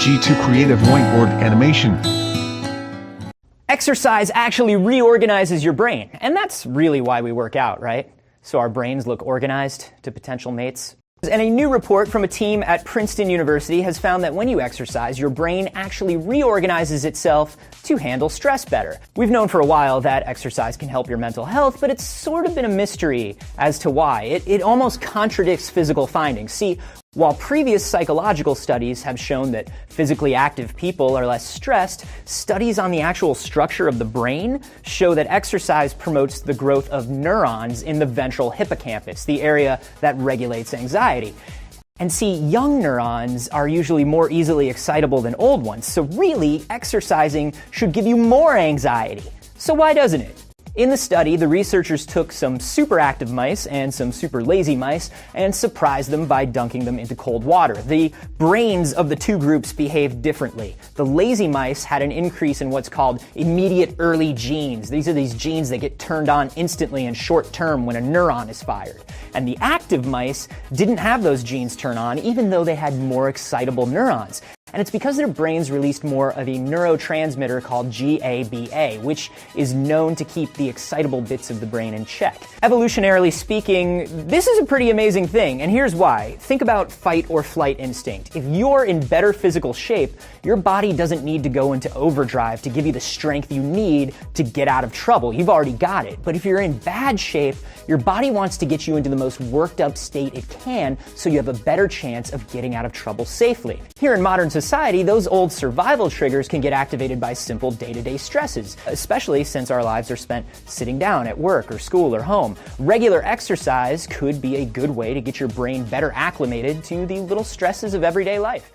G2 Creative Whiteboard Animation. Exercise actually reorganizes your brain, and that's really why we work out, right? So our brains look organized to potential mates. And a new report from a team at Princeton University has found that when you exercise, your brain actually reorganizes itself to handle stress better. We've known for a while that exercise can help your mental health, but it's sort of been a mystery as to why. It almost contradicts physical findings. See, while previous psychological studies have shown that physically active people are less stressed, studies on the actual structure of the brain show that exercise promotes the growth of neurons in the ventral hippocampus, the area that regulates anxiety. And see, young neurons are usually more easily excitable than old ones, so really, exercising should give you more anxiety. So why doesn't it? In the study, the researchers took some super active mice and some super lazy mice and surprised them by dunking them into cold water. The brains of the two groups behaved differently. The lazy mice had an increase in what's called immediate early genes. These are these genes that get turned on instantly and short term when a neuron is fired. And the active mice didn't have those genes turn on, even though they had more excitable neurons. And it's because their brains released more of a neurotransmitter called GABA, which is known to keep the excitable bits of the brain in check. Evolutionarily speaking, this is a pretty amazing thing, and here's why. Think about fight or flight instinct. If you're in better physical shape, your body doesn't need to go into overdrive to give you the strength you need to get out of trouble. You've already got it. But if you're in bad shape, your body wants to get you into the most worked up state it can so you have a better chance of getting out of trouble safely. Here in modern society, those old survival triggers can get activated by simple day-to-day stresses, especially since our lives are spent sitting down at work or school or home. Regular exercise could be a good way to get your brain better acclimated to the little stresses of everyday life.